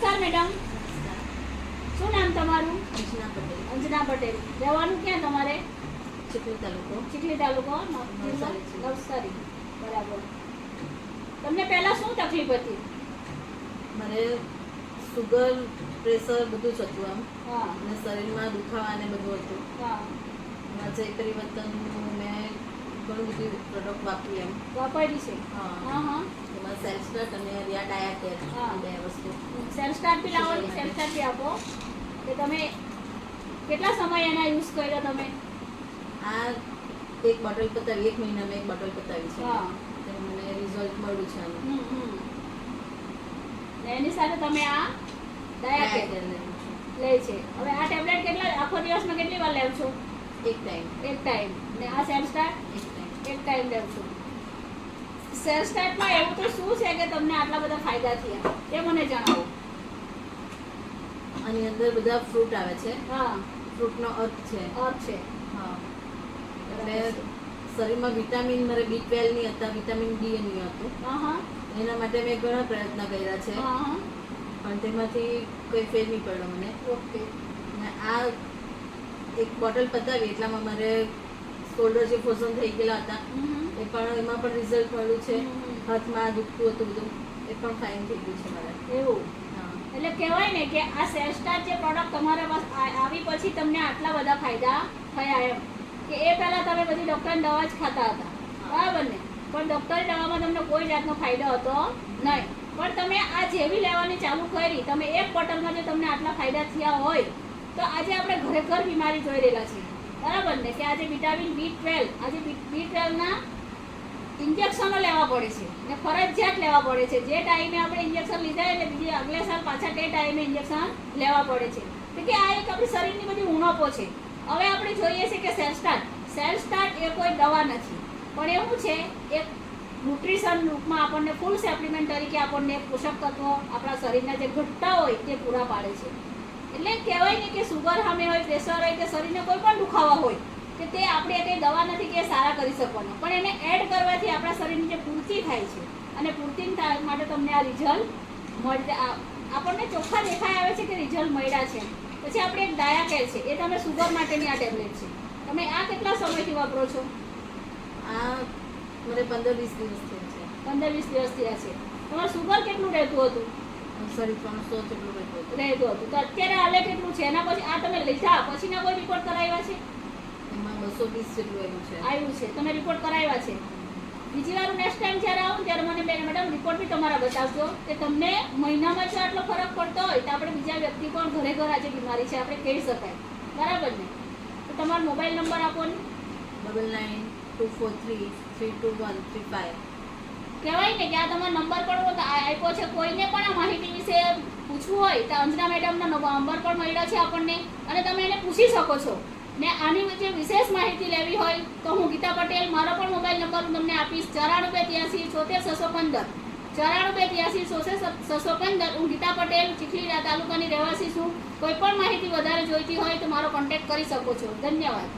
નમસ્કાર મેડમ, શું નામ તમારું? અંજના પટેલ. અંજના પટેલ. રહેવાનું ક્યાં તમારે? ચીખલી તાલુકો. ચીખલી તાલુકો, નવસારી. બરાબર. તમને પહેલા શું તકલીફ હતી? મારે સુગર, પ્રેશર બધું જ હતું આમ. હા અને શરીરમાં દુખાવા ને બધું હતું. હા. જય પરિવર્તનનું મેં ઘણું બધું પ્રોડક્ટ વાપરી એમ. વાપરી છે? હા. હા હા. એમાં સેલ્સડટ અને રિયા ડાયા કેર હા. બે વસ્તુ. સેલ્ફ સ્ટાર્ટ બી લાવો, સેલ્ફ સ્ટાર્ટ બી આપો. કે તમે કેટલા સમય એના યુઝ કર્યો તમે? આ એક બોટલ પતાવી, 1 મહિનામાં એક બોટલ પતાવી છે. હા. તો મને રિઝલ્ટ મળ્યું છે આનું. ને એની સાથે તમે આ ડાયા ડાયા કેર કેર લઉં છું. લે છે. હવે આ ટેબ્લેટ કેટલા આખો દિવસમાં કેટલી વાર લેવ છો? એક ટાઈમ. એક ટાઈમ. ને આ સેલ્ફ સ્ટાર્ટ એક ટાઈમ. એક ટાઈમ લેવ છો. સેલ્ફ સ્ટાર્ટમાં એવું તો શું છે કે તમને આટલા બધા ફાયદા થયા તે મને જણાવો. આની અંદર બધા ફ્રૂટ આવે છે. હા, ફ્રૂટનો અર્થ છે. અર્થ છે. હા. એટલે શરીરમાં વિટામિન મારે B12 ની હતા, વિટામિન D ની હતું. હા હા એના માટે મેં ઘણા પ્રયત્ન કર્યા છે, હા હા. પણ તેમાંથી કોઈ ફેર નહીં પડ્યો મને. ઓકે. અને આ એક બોટલ પતાવી એટલામાં મારે શોલ્ડર જે ફોઝન થઈ ગયેલા હતા એ પણ એમાં પણ રિઝલ્ટ મળ્યું છે. હાથમાં દુખતું હતું બધું એ પણ ફાઇન થઈ ગયું છે મારે. એવું હા. એટલે કહેવાય ને કે આ સેલ્ફ સ્ટાર્ટ જે પ્રોડક્ટ તમારા પાસે આવી પછી તમને આટલા બધા ફાયદા થયા એમ. કે એ પહેલા તમે બધી ડૉક્ટરની દવા જ ખાતા હતા, બરાબર ને? પણ ડૉક્ટરની દવામાં તમને કોઈ જાતનો ફાયદો હતો નહીં. પણ તમે આ જેવી લેવાની ચાલુ કરી, તમે એક બોટલમાં જો તમને આટલા ફાયદા થયા હોય તો આજે આપણે ઘરે ઘર બીમારી જોઈ રહેલા છીએ, બરાબર ને? કે આજે વિટામિન B12, આજે B12 ના ઇન્જેક્શનો લેવા પડે છે ને ફરજિયાત લેવા પડે છે. જે ટાઈમે આપણે ઇન્જેક્શન લીધા એટલે બીજી આગલે સાલ પાછા તે ટાઈમે ઇન્જેક્શન લેવા પડે છે. તો કે આ એક આપણી શરીરની બધી ઉણપો છે. હવે આપણે જોઈએ છે કે સેલ્ફ સ્ટાર્ટ એ કોઈ દવા નથી, પણ એવું છે એક ન્યુટ્રિશન રૂપમાં આપણને ફૂલ સપ્લિમેન્ટ તરીકે આપણને પોષક તત્વો આપણા શરીરના જે ઘટતા હોય તે પૂરા પાડે છે. એટલે કહેવાય ને કે સુગર સામે હોય, પ્રેશર હોય કે શરીરને કોઈ પણ દુખાવા હોય કે તે આપણે કંઈ દવા નથી કે સારા કરી શકવાના, પણ એને એડ કરવાથી આપણા શરીરની જે પૂર્તિ થાય છે અને પૂર્તિ માટે તમને આ રિઝલ્ટ મળે. આપણને ચોખ્ખા દેખાય આવે છે કે રિઝલ્ટ મળ્યા છે. પછી આપણે એક ડાયા કેર છે, એ તમે સુગર માટેની આ ટેબ્લેટ છે. તમે આ કેટલા સમયથી વાપરો છો? આ મને 15-20 દિવસ થયા છે. 15-20 દિવસ થયા છે. તમારું સુગર કેટલું રહેતું હતું? 350 જેટલું રહેતું હતું. રહેતું હતું. તો અત્યારે હાલે કેટલું છે? એના પછી આ તમે લીધા પછીના કોઈ રિપોર્ટ કરાવ્યા છે? એમાં 220 જેટલું આવ્યું છે. આવ્યું છે. તમે રિપોર્ટ કરાવ્યા છે? બીજી વાર નેક્સ્ટ ટાઈમ જ્યારે આવું ત્યારે મને મેડમ રિપોર્ટ બી તમારા બતાવજો કે તમને મહિનામાં જો આટલો ફરક પડતો હોય તો આપણે બીજા વ્યક્તિ પણ ઘરે ઘર આજે બીમારી છે આપણે કહી શકાય, બરાબર ને? તો તમારો મોબાઈલ નંબર આપો ને. 9924332135. કહેવાય ને કે આ તમારો નંબર પણ આપ્યો છે. કોઈને પણ આ માહિતી વિશે પૂછવું હોય તો અંજના મેડમનો નંબર પણ મળ્યો છે આપણને, અને તમે એને પૂછી શકો છો. ને આની વચ્ચે વિશેષ માહિતી લેવી હોય તો હું ગીતા પટેલ, મારો પણ મોબાઈલ નંબર હું તમને આપીશ 9483 74 હું ગીતા પટેલ ચીખલી તાલુકાની રહેવાસી છું. કોઈ પણ માહિતી વધારે જોઈતી હોય તો મારો કોન્ટેક્ટ કરી શકો છો. ધન્યવાદ.